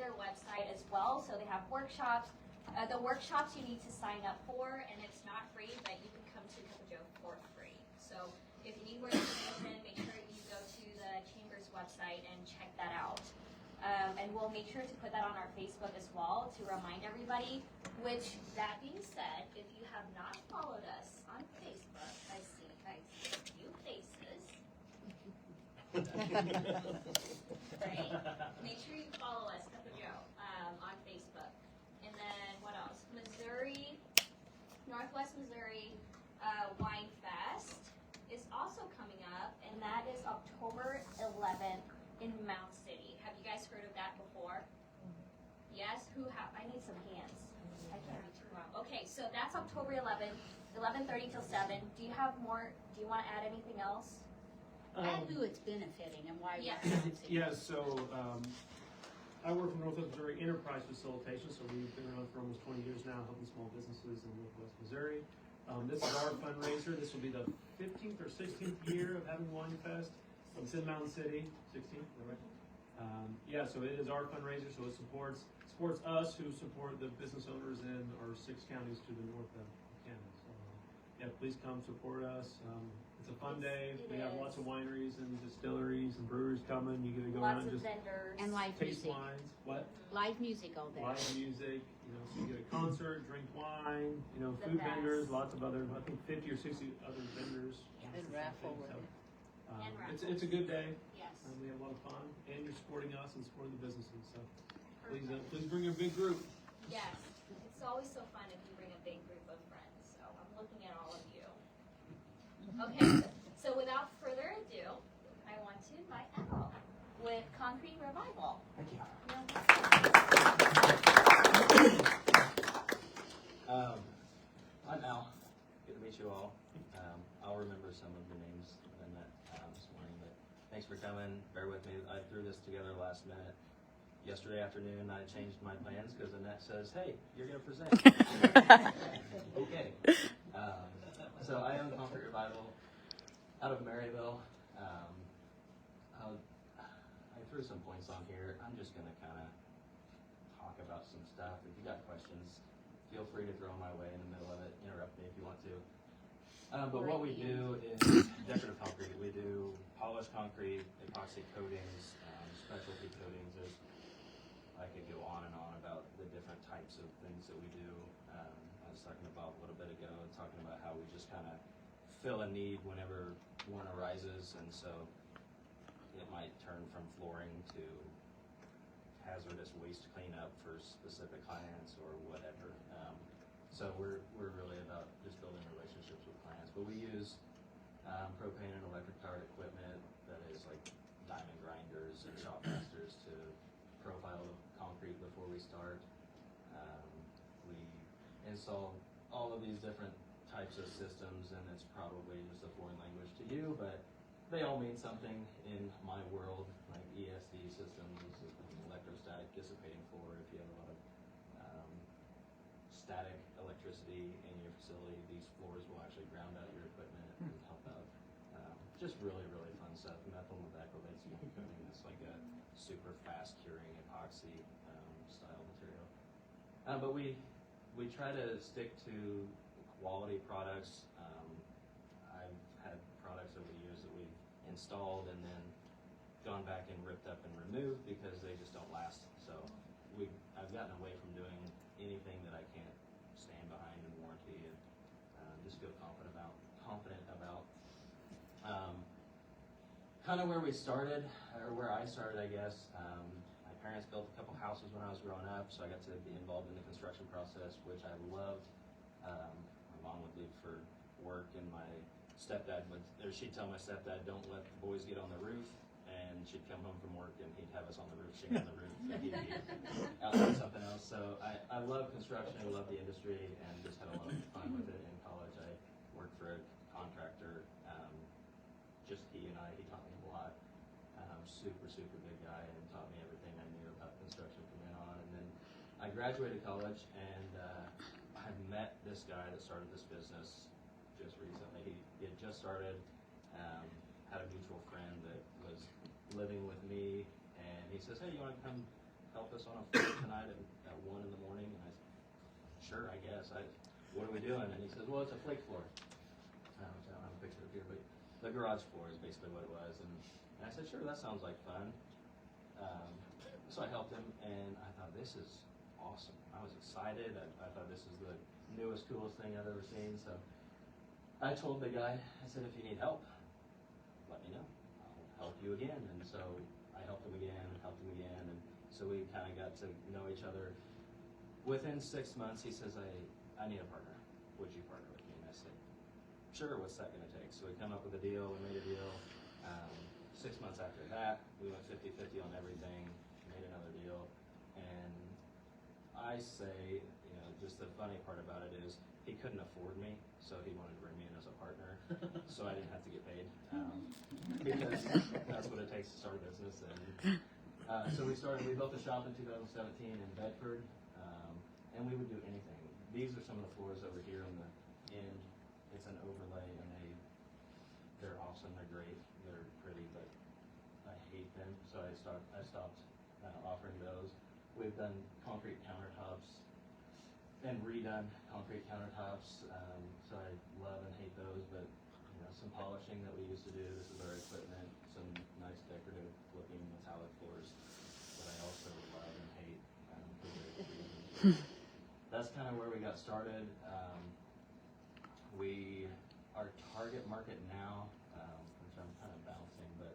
their website as well. So they have workshops. The workshops you need to sign up for, and it's not free, but you can come to Cup of Joe for free. So if you need more information, make sure you go to the Chamber's website and check that out. And we'll make sure to put that on our Facebook as well to remind everybody. Which, that being said, if you have not followed us on Facebook, I see a few faces. Right? Make sure you follow us, Cup of Joe, on Facebook. And then what else? Northwest Missouri Wine Fest is also coming up, and that is October 11th in Mount City. Have you guys heard of that before? Yes? I need some hands. I can't be too wrong. Okay, so that's October 11th, 11:30 till 7. Do you have more? Do you want to add anything else? And who it's benefiting and why Yes. we're announcing. Yeah, so I work for Northwest Missouri Enterprise Facilitation, so we've been around for almost 20 years now, helping small businesses in Northwest Missouri. This is our fundraiser. This will be the 15th or 16th year of having Wine Fest. It's in Mountain City, 16th, is that right? Yeah, so it is our fundraiser, so it supports us who support the business owners in our 6 counties to the north of Canada. So, yeah, please come support us. It's a fun day. We have lots of wineries and distilleries and breweries coming. You get to go around and just vendors. And live taste music. wines. What? Live music all day. Live music. So you get a concert, drink wine. The Food best. vendors. Lots of other. I think 50 or 60 other vendors. And raffle with it. And It's a good day. Yes. We have a lot of fun, and you're supporting us and supporting the businesses. So please bring your big group. Yes. It's always so fun if you bring a big group of friends. So I'm looking at all of you. Okay. So without further ado, I want to invite Al with Concrete Revival. Thank you. I'm Al. Good to meet you all. I'll remember some of the names that I met this morning, but thanks for coming. Bear with me. I threw this together last minute. Yesterday afternoon, I changed my plans because Annette says, "Hey, you're going to present." Okay. So I own Concrete Revival out of Maryville. I threw some points on here. I'm just going to kind of talk about some stuff. If you got questions, feel free to throw them my way in the middle of it. Interrupt me if you want to. But what we do is decorative concrete. We do polished concrete, epoxy coatings, specialty coatings. I could go on and on about the different types of things that we do. I was talking about a little bit ago, talking about how we just kind of fill a need whenever one arises, and so it might turn from flooring to hazardous waste cleanup for specific clients or whatever. So we're really about just building relationships with clients. But we use propane and electric powered equipment that is like diamond grinders and shop masters to profile the concrete before we start. We install all of these different types of systems, and it's probably just a foreign language to you, but they all mean something in my world. Like ESD systems is electrostatic dissipating floor. If you have a lot of static electricity in your facility, these floors will actually ground out your equipment and help out. Just really, really fun stuff. Methyl methacrylate coating is like a super fast curing epoxy style material. But we try to stick to quality products. I've had products over the years that we've installed and then gone back and ripped up and removed because they just don't last. So I've gotten away from doing anything that I can't stand behind and warranty, and just feel confident about kind of where we started, or where I started, I guess. My parents built a couple houses when I was growing up, so I got to be involved in the construction process, which I loved. My mom would leave for work, and my stepdad she'd tell my stepdad, "Don't let the boys get on the roof," and she'd come home from work and he'd have us on the roof, sitting on the roof, and he'd be out doing something else. So I love construction, I love the industry, and just had a lot of fun with it. In college, I worked for a contractor, just he taught me a lot. Super big guy, and taught me everything I knew about construction from then on. And then I graduated college, and I met this guy that started this business just recently. He had just started, had a mutual friend that was living with me, and he says, "Hey, you want to come help us on a floor tonight at 1 in the morning? And I said, sure, I guess. What are we doing? And he says, well, it's a flake floor. I don't have a picture up here, but the garage floor is basically what it was. And I said, sure, that sounds like fun. So I helped him, and I thought, this is awesome. I was excited. I thought this is the newest, coolest thing I've ever seen. So I told the guy, I said, if you need help, let me know. I'll help you again. And so I helped him again, and so we kind of got to know each other. Within 6 months, he says, I need a partner. Would you partner with me? And I said, sure, what's that going to take? So we come up with a deal, we made a deal. 6 months after that, we went 50-50 on everything, made another deal. And I say, just the funny part about it is he couldn't afford me, so he wanted to bring me in as a partner, so I didn't have to get paid, because that's what it takes to start a business. And so we built a shop in 2017 in Bedford, and we would do anything. These are some of the floors over here on the end. It's an overlay, and they're awesome, they're great, they're pretty, but I hate them, so I stopped offering those. We've done concrete countertops and redone concrete countertops, so I love and hate those, but some polishing that we used to do. This is our equipment, some nice decorative looking metallic floors that I also love and hate for various reasons. That's kind of where we got started. Our target market now, which I'm kind of bouncing, but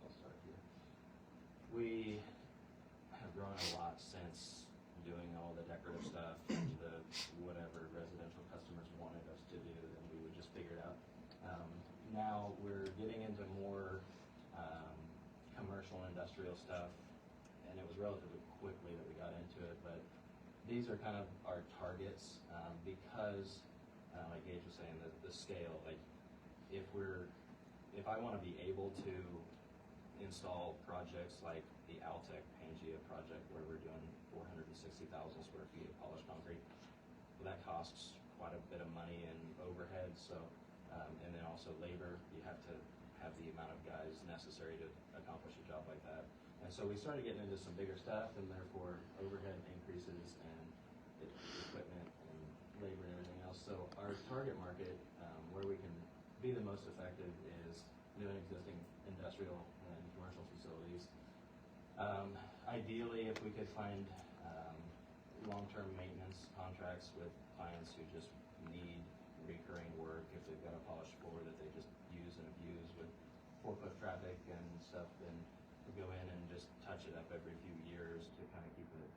I'll start here. We have grown a lot since doing all the decorative stuff, the whatever residential customers wanted us to do, and we would just figure it out. Now we're getting into more commercial and industrial stuff, and it was relatively quickly that we got into it, but these are kind of our targets because, like Gage was saying, the scale. Like, if I want to be able to install projects like the Altec Pangea project, where we're doing 460,000 square feet of polished concrete, well, that costs quite a bit of money in overhead. So, and then also labor. You have to have the amount of guys necessary to accomplish a job like that. And so we started getting into some bigger stuff, and therefore overhead increases and equipment and labor and everything else. So our target market, where we can be the most effective, is new and existing industrial and commercial facilities. Ideally, if we could find long-term maintenance contracts with clients who just need recurring work, if they've got a polished floor that they just use and abuse with foot traffic and stuff, then we go in and just touch it up every few years to kind of keep it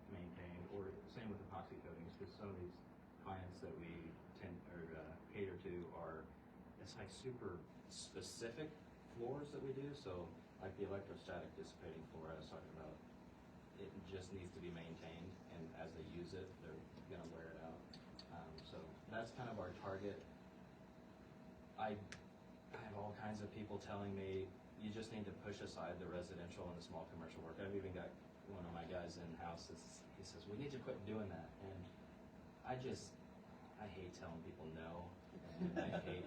maintained. Or same with epoxy coatings, because some of these clients that we cater to it's like super specific floors that we do. So like the electrostatic dissipating floor I was talking about, it just needs to be maintained, and as they use it, they're going to wear it out. So that's kind of our target. I have all kinds of people telling me, you just need to push aside the residential and the small commercial work. I've even got one of my guys in-house, he says, we need to quit doing that. And I hate telling people no, and I hate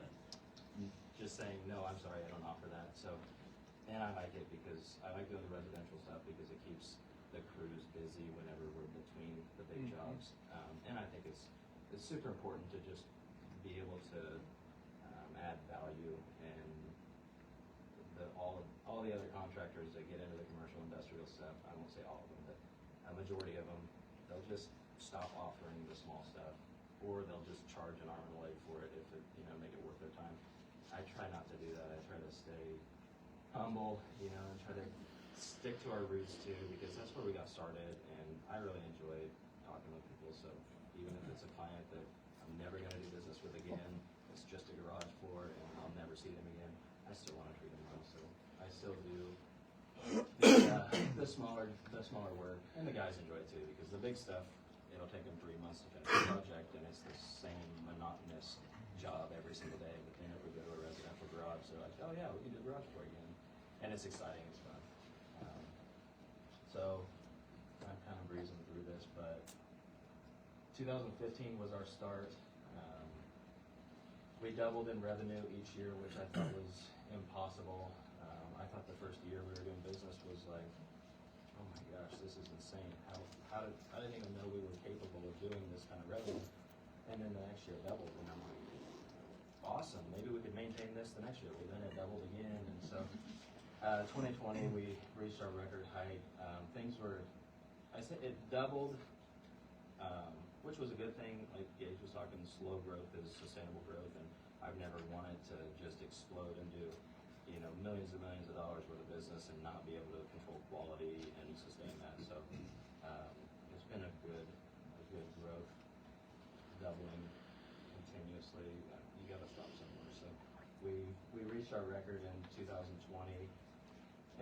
just saying, no, I'm sorry, I don't offer that. So, and I like it because I like doing the residential stuff because it keeps the crews busy whenever we're between the big jobs. And I think it's super important to just be able to add value, and all the other contractors that get into the commercial industrial stuff, I won't say all of them, but a majority of them, they'll just stop offering the small stuff, or they'll just charge an arm and a leg for it if it, make it worth their time. I try not to do that. I try to stay humble, and try to stick to our roots too, because that's where we got started, and I really enjoy talking with people. So even if it's a client that I'm never going to do business with again, it's just a garage floor and I'll never see them again, I still want to treat them well. So I still do the smaller work, and the guys enjoy it too, because the big stuff, it'll take them 3 months to finish the project, and it's the same monotonous job every single day. But then if we go to a residential garage, they're like, oh yeah, we can do the garage for you again. And it's exciting, it's fun. So I'm kind of breezing through this, but 2015 was our start. We doubled in revenue each year, which I thought was impossible. I thought the first year we were doing business was like, oh my gosh, this is insane. How I didn't even know we were capable of doing this kind of revenue. And then the next year it doubled, and I'm like, awesome, maybe we could maintain this the next year. Well, then it doubled again, and so 2020 we reached our record height. Things were, I said it doubled, which was a good thing. Like Gage was talking, slow growth is sustainable growth, and I've never wanted to just explode and do, millions and millions of dollars worth of business and not be able to control quality and sustain that. So it's been a good growth, doubling continuously. You got to stop somewhere. So we reached our record in 2020,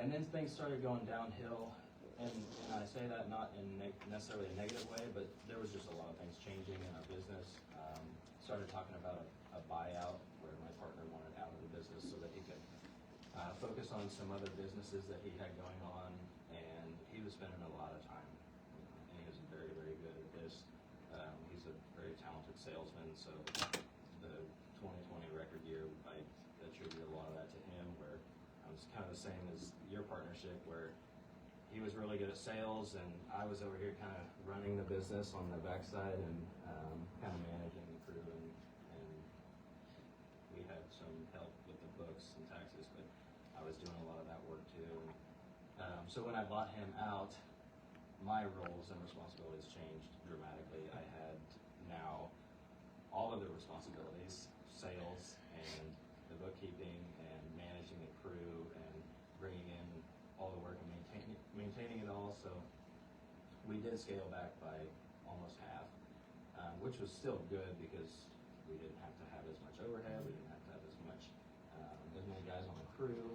and then things started going downhill. And I say that not in necessarily a negative way, but there was just a lot of things changing in our business. Started talking about a buyout where my partner wanted out of the business so that he could focus on some other businesses that he had going on, and he was spending a lot of time. And he was very, very good at this. He's a very talented salesman, so the 2020 record year, I attribute a lot of that to him, where I was kind of the same as your partnership, where he was really good at sales, and I was over here kind of running the business on the backside and kind of managing the crew, and we had some help with the books and taxes, but I was doing a lot of that work too. So when I bought him out, my roles and responsibilities changed dramatically. I had now all of the responsibilities, sales and the bookkeeping and managing the crew and bringing in all the work and maintaining it all. So we did scale back by almost half, which was still good because we didn't have to have as much overhead, we didn't have to have as many guys on the crew.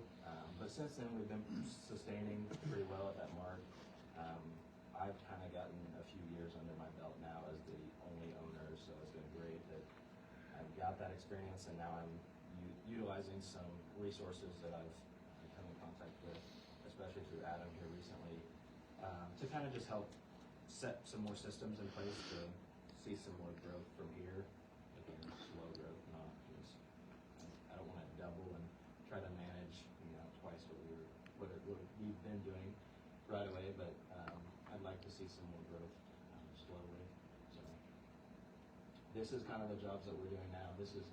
But since then we've been sustaining pretty well at that mark. I've kind of gotten a few years under my belt now as the only owner, so it's been great that I've got that experience, and now I'm utilizing some resources that I've come in contact with, especially through Adam here recently, to kind of just help set some more systems in place to see some more growth from here. Again, slow growth, not just, I don't want to double and try to manage, twice what we've been doing right away, but I'd like to see some more growth slowly. So this is kind of the jobs that we're doing now. This is,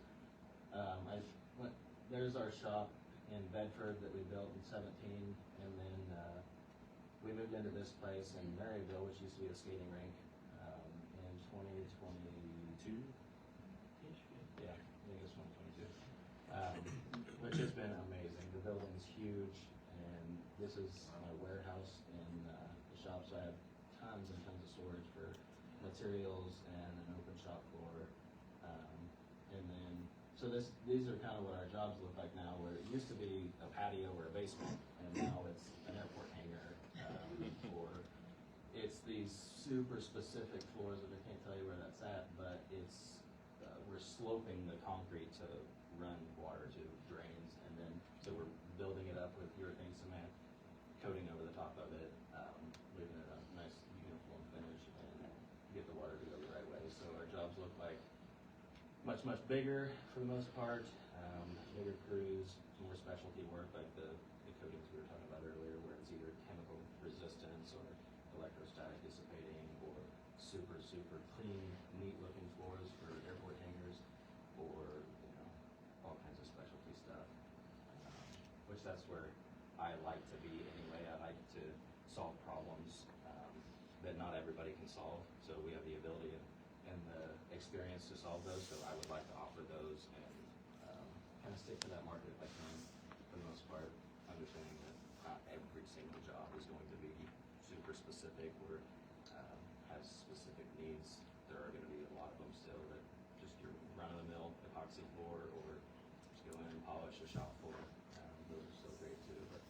there's our shop in Bedford that we built in 17, and then we moved into this place in Maryville, which used to be a skating rink, in 2022. Yeah, I think it's 2022. Which has been amazing. The building's huge, and this is my warehouse in the shop, so I have tons and tons of storage for materials and an open shop floor. And then, so these are kind of what our jobs look like now, where it used to be a patio or a basement, and now it's an airport hangar, or it's these super specific floors that I can't tell you where that's at, but it's, we're sloping the concrete to run water to drains, and then, so we're building it up with urethane cement, coating over the top of it, leaving it a nice uniform finish, and get the water to go the right way. So our jobs look like much bigger for the most part, bigger crews, more specialty work like the coatings we were talking about earlier, where it's either chemical resistance or electrostatic dissipating, or super clean, neat looking floors for airport hangars, or all kinds of specialty stuff, which that's where I like to be anyway. I like to solve problems that not everybody can solve, so we have the ability and the experience to solve those, so I would like to offer those and kind of stick to that market if I can, for the most part, understanding that not every single job is going to be super specific or has specific needs. There are going to be a lot of them still that just your run-of-the-mill epoxy floor, or just go in and polish a shop floor. Those are still great too. But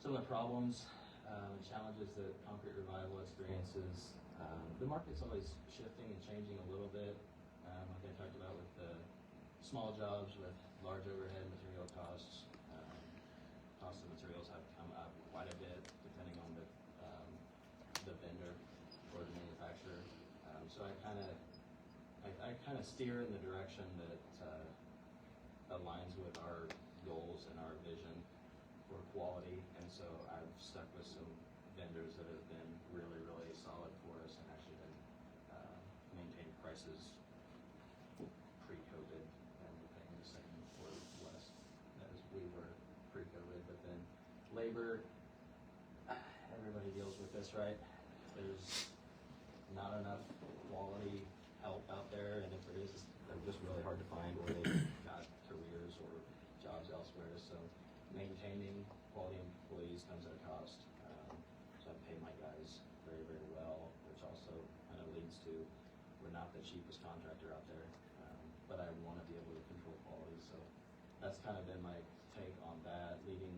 some of the problems and challenges that Concrete Revival experiences, the market's always shifting and changing a little bit. Like I talked about with the small jobs with large overhead material costs. Cost of materials have come up quite a bit depending on the vendor or the manufacturer. So I kind of steer in the direction that aligns with our goals and our vision for quality so I've stuck with some vendors that have been really, really solid for us and actually been maintaining prices pre-COVID and paying the same or less as we were pre-COVID. But then labor, everybody deals with this, right? There's not enough quality help out there, and if there is, they're just really hard to find, or they've got careers or jobs elsewhere. So maintaining quality employees comes at a cost. So I pay my guys very, very well, which also kind of leads to we're not the cheapest contractor out there, but I want to be able to control quality. So that's kind of been my take on that. Leading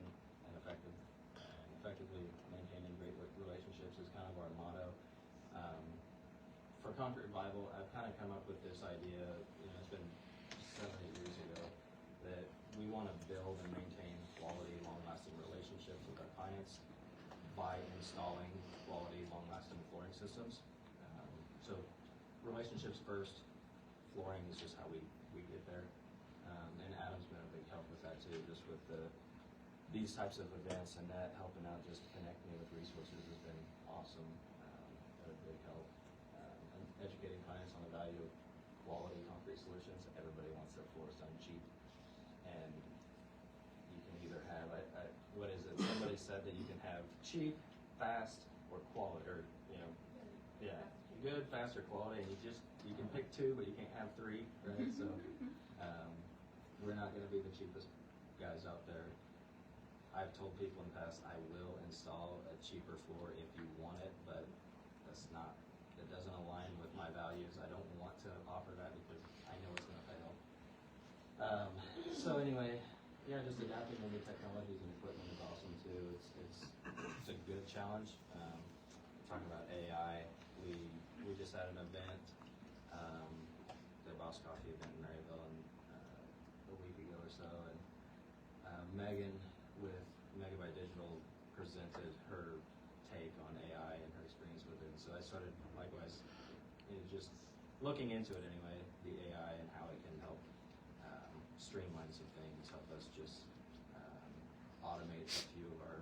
and effectively maintaining great relationships is kind of our motto. For Concrete Bible, I've kind of come up with this idea, it's been 7 or 8 years ago, that we want to build and maintain quality, long-lasting relationships with our clients by installing quality, long-lasting flooring systems. So relationships first, flooring is just how we get there. And Adam's been a big help with that too, just with these types of events, and that helping out, just connecting me with resources has been awesome. Been a big help. And educating clients on the value of quality concrete solutions. Everybody wants their floors done cheap, and you can either have what is it? Somebody said that you can have cheap, fast, or quality, or good, fast, or quality, and you can pick two, but you can't have three, right? So we're not going to be the cheapest guys out there. I've told people in the past I will install a cheaper floor if you want it, but it doesn't align with my values. I don't want to offer that because I know it's going to fail. So anyway, just adapting to new technologies and equipment is awesome too. It's a good challenge. Talking about AI, we just had an event, the Boss Coffee event in Maryville, a week ago or so, and Megan with Megabyte Digital presented her take on AI and her experience with it. And so I started likewise, just looking into it anyway, the AI and how it can help streamline some things, help us just automate a few of our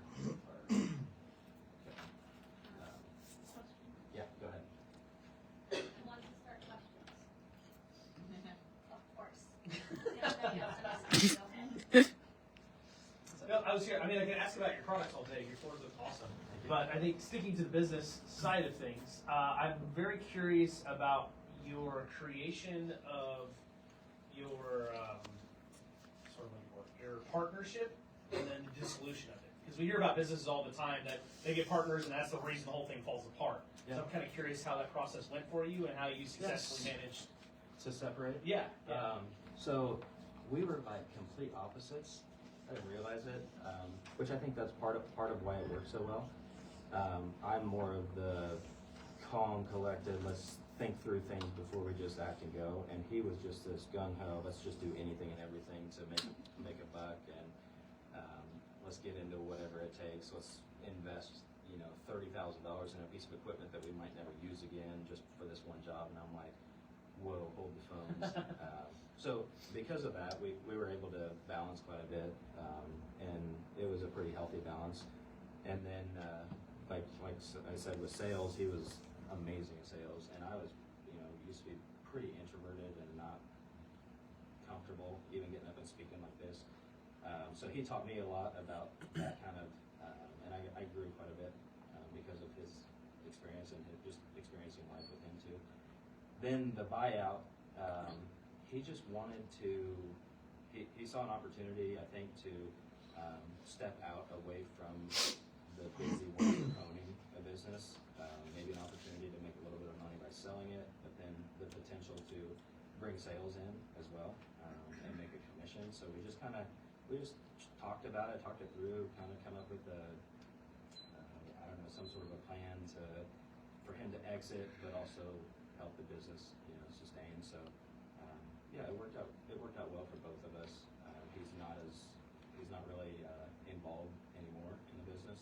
yeah, go ahead. Who wants to start questions? Of course. Nobody else wants to go ahead. No, I was here. I can ask about your products all day. Your floors look awesome. But I think sticking to the business side of things, I'm very curious about your creation of your your partnership and then the dissolution of it. Because we hear about businesses all the time that they get partners and that's the reason the whole thing falls apart. Yeah. So I'm kind of curious how that process went for you and how you successfully managed To separate? Yeah. So we were like complete opposites. I didn't realize it, which I think that's part of why it works so well. I'm more of the calm, collected, let's think through things before we just act and go. And he was just this gung ho, let's just do anything and everything to make a buck, and let's get into whatever it takes. Let's invest, $30,000 in a piece of equipment that we might never use again just for this one job. And I'm like, whoa, hold the phones. So because of that, we were able to balance quite a bit, and it was a pretty healthy balance. And then, like I said, with sales, he was amazing at sales, and I was, used to be pretty introverted and not comfortable even getting up and speaking like this. So he taught me a lot about that kind of, and I grew quite a bit because of his experience and just experiencing life with him too. Then the buyout, he just wanted to, he saw an opportunity, I think, to step out away from the busy work of owning a business, maybe an opportunity to make a little bit of money by selling it, but then the potential to bring sales in as well, and make a commission. So we just talked about it, talked it through, kind of come up with some sort of a plan for him to exit, but also help the business, sustain. So it worked out well for both of us. He's not really involved anymore in the business.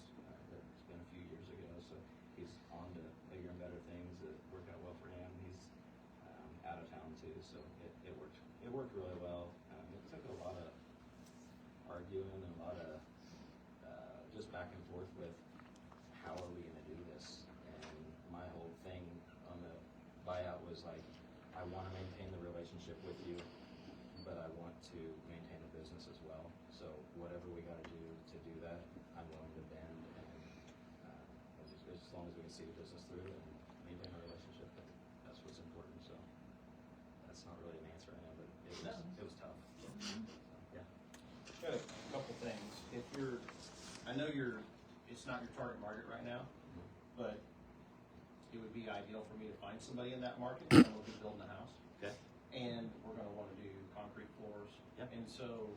It's been a few years ago, so he's on to bigger and better things that worked out well for him. He's out of town too, so it worked really well. It took a lot of arguing and a lot of just back and forth with how are we gonna do this? And my whole thing on the buyout was like, I wanna maintain the relationship with you, but I want to maintain the business as well. So whatever we gotta do to do that, I'm willing to bend, and as long as we can see the business through and maintain our relationship, that's what's important. So that's not really an answer I know, but it was tough. Yeah. Got a couple things. If you're, I know it's not your target market right now, but it would be ideal for me to find somebody in that market, and we'll be building a house. Okay. And we're gonna wanna do concrete floors. Yep. And so,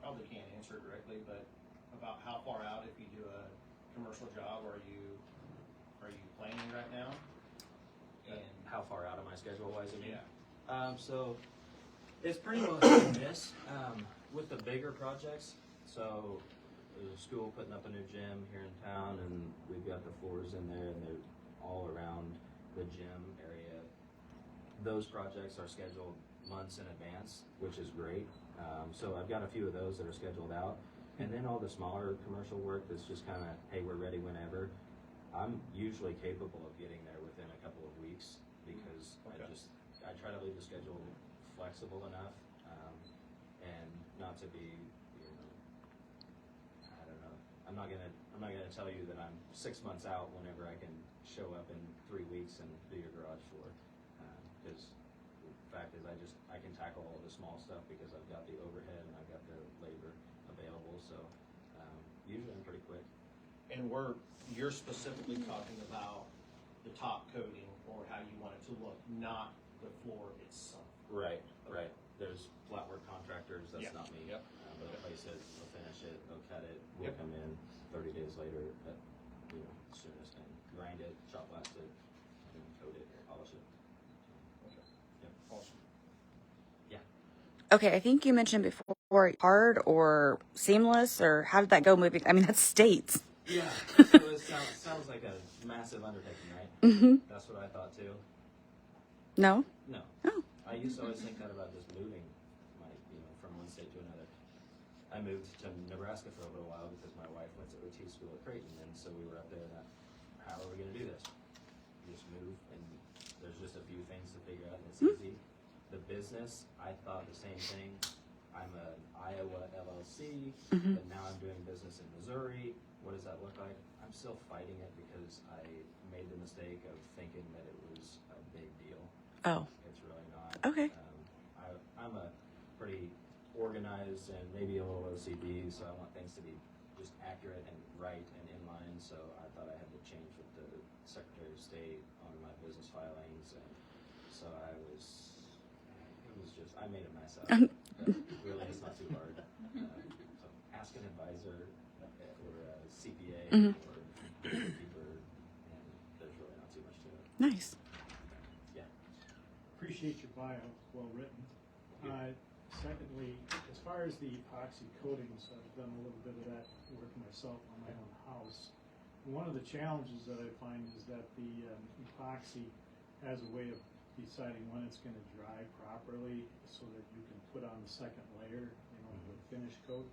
probably can't answer it directly, but about how far out, if you do a commercial job, are you planning right now? And, How far out of my schedule wise, I mean? yeah, So it's pretty much hit and miss with the bigger projects. So there's a school putting up a new gym here in town, and we've got the floors in there, and they're all around the gym area. Those projects are scheduled months in advance, which is great. So I've got a few of those that are scheduled out, and then all the smaller commercial work that's just kind of, hey, we're ready whenever. I'm usually capable of getting there within a couple of weeks because Okay. I try to leave the schedule flexible enough, and not to be, I don't know. I'm not gonna tell you that I'm 6 months out whenever I can show up in 3 weeks and do your garage floor, because the fact is I can tackle all the small stuff because I've got the overhead and I've got the labor available. So usually I'm pretty quick. and you're specifically talking about the top coating or how you want it to look, not the floor itself. Right. There's flat work contractors, that's Yep. not me. Yep. They'll place it, they'll finish it, they'll cut it, we'll Yep. come in 30 days later at, soonest, and grind it, shot blast it, and coat it, polish it. Okay. Yep. Awesome. Okay, I think you mentioned before hard or seamless, or how did that go moving? I mean, that's states. Yeah, so it sounds like a massive undertaking, right? Mm-hmm. That's what I thought too. No? No. Oh. I used to always think that about just moving, from one state to another. I moved to Nebraska for a little while because my wife went to OT school at Creighton, and so we were up there. And how are we going to do this? You just move, and there's just a few things to figure out, and it's easy. The business, I thought the same thing. I'm an Iowa LLC, but now I'm doing business in Missouri. What does that look like? I'm still fighting it because I made the mistake of thinking that it was a big deal. Oh. It's really not. Okay. I'm a pretty organized and maybe a little OCD, so I want things to be just accurate and right and in line. So I thought I had to change with the Secretary of State on my business filings, and so I made a mess out of it. But really, it's not too hard. So ask an advisor or a CPA or bookkeeper, and there's really not too much to it. Nice. Yeah. Appreciate your bio, well written. Secondly, as far as the epoxy coatings, I've done a little bit of that work myself on my own house. One of the challenges that I find is that the epoxy has a way of deciding when it's going to dry properly so that you can put on the second layer, the finish coat.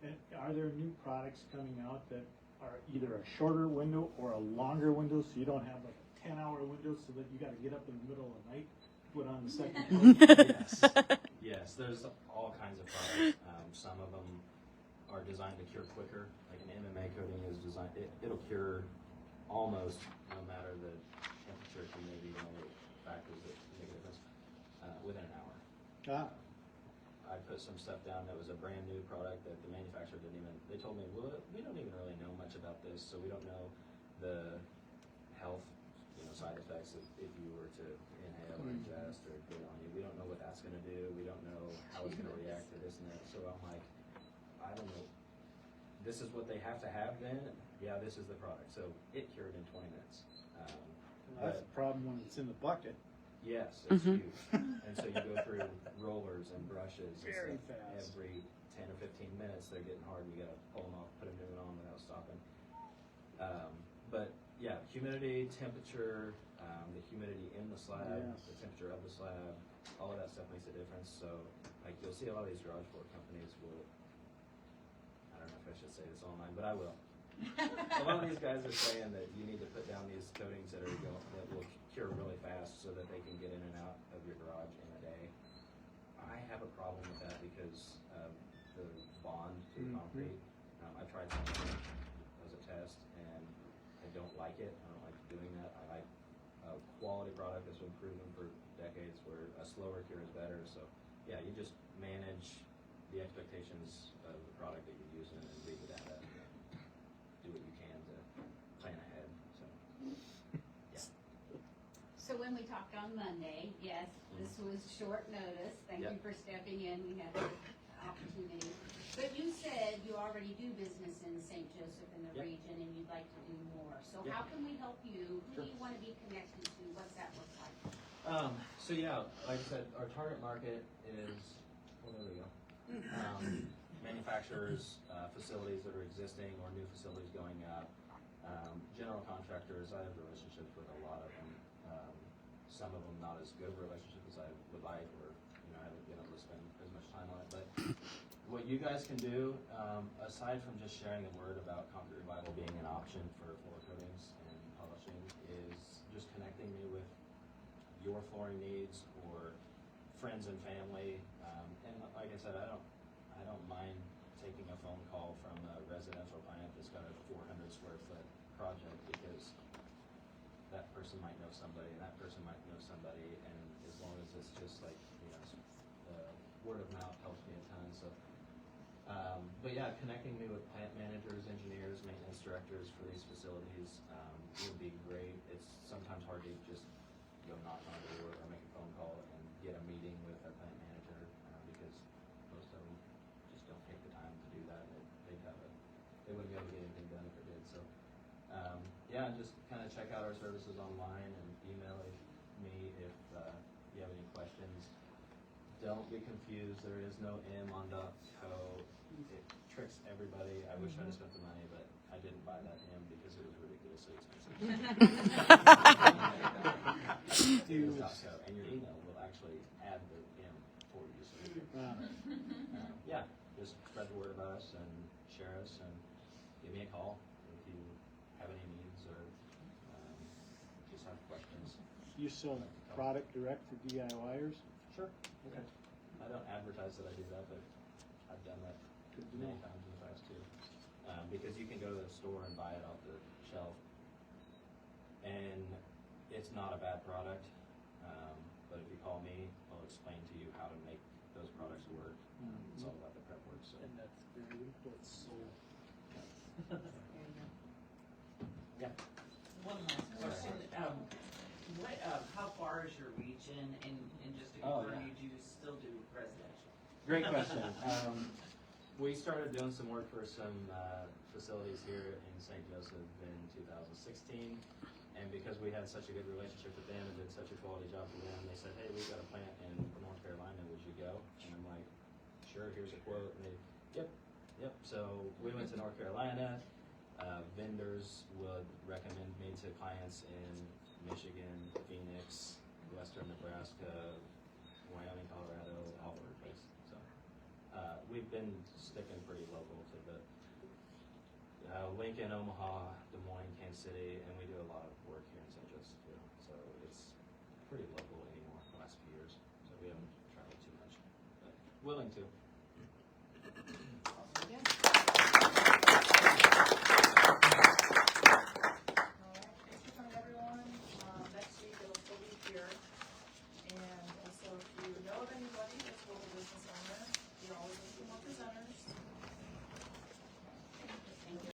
And are there new products coming out that are either a shorter window or a longer window, so you don't have like a 10-hour window so that you got to get up in the middle of the night to put on the second coat? Yes, there's all kinds of products. Some of them are designed to cure quicker. Like an MMA coating is designed, it'll cure almost no matter the temperature, humidity, and all the factors that make a difference within an hour. I put some stuff down that was a brand new product that the manufacturer didn't even, they told me, well, we don't even really know much about this, so we don't know the health side effects if you were to inhale or ingest or get on you. We don't know what that's going to do. We don't know how it's going to react to this and that. So I'm like, I don't know. This is what they have to have then? Yeah, this is the product. So it cured in 20 minutes. That's the problem when it's in the bucket. Yes, it's huge. And so you go through rollers and brushes Very and stuff. fast. Every 10 or 15 minutes they're getting hard and you got to pull them off, put a new one on without stopping. But yeah, humidity, temperature, the humidity in the slab, Yes. the temperature of the slab, all of that stuff makes a difference. So like you'll see a lot of these garage floor companies will, I don't know if I should say this online, but I will. A lot of these guys are saying that you need to put down these coatings that will cure really fast so that they can get in and out of your garage in a day. I have a problem with that because of the bond to the concrete. I tried something as a test and I don't like it. I don't like doing that. I like a quality product that's been proven for decades where a slower cure is better. So yeah, you just manage the expectations of the product that you're using and read the data. Do what you can to plan ahead. So, yeah. So when we talked on Monday, yes, this was short notice. Thank you for stepping in. We had the opportunity. But you said you already do business in St. Joseph and the region and you'd like to do more. So how can we help you? Who do you want to be connected to? What's that look like? So yeah, like I said, our target market is, well, there we go. Manufacturers, facilities that are existing or new facilities going up, general contractors. I have relationships with a lot of them. Some of them not as good of relationships as I would like, or I haven't been able to spend as much time on it. But what you guys can do, aside from just sharing the word about Concrete Revival being an option for floor coatings and polishing, is just connecting me with your flooring needs or friends and family. And like I said, I don't mind taking a phone call from a residential client that's got a 400 square foot project, because that person might know somebody and that person might know somebody, and as long as it's just like, word of mouth helps me a ton. So, but yeah, connecting me with plant managers, engineers, maintenance directors for these facilities would be great. It's sometimes hard to just go knock on a door or make a phone call and get a meeting with a plant manager, because most of them just don't take the time to do that. They wouldn't be able to get anything done if they did. So yeah, just kind of check out our services online and email me if you have any questions. Don't be confused. There is no M on .co. It tricks everybody. I wish I'd have spent the money, but I didn't buy that M because it was ridiculously expensive. It is .co, and your email will actually add the M for you. So yeah, just spread the word about us and share us, and give me a call if you have any needs or just have questions. You sell product direct for DIYers? Sure. Okay. I don't advertise that I do that, but I've done that many times in the past too. Because you can go to the store and buy it off the shelf, and it's not a bad product. But if you call me, I'll explain to you how to make those products work. It's all about the prep work. So. And that's very important. Yeah. One last question. How far is your region, and just to Oh, confirm, yeah. you still do residential? Great question. We started doing some work for some facilities here in St. Joseph in 2016, and because we had such a good relationship with them and did such a quality job for them, they said, "Hey, we've got a plant in North Carolina. Would you go?" And I'm like, "Sure. Here's a quote." And they, yep. So we went to North Carolina. Vendors would recommend me to clients in Michigan, Phoenix, Western Nebraska, Wyoming, Colorado, all over the place. So we've been sticking pretty local to the Lincoln, Omaha, Des Moines, Kansas City, and we do a lot of work here in St. Joseph too. So it's pretty local anymore the last few years. So we haven't traveled too much, but willing to.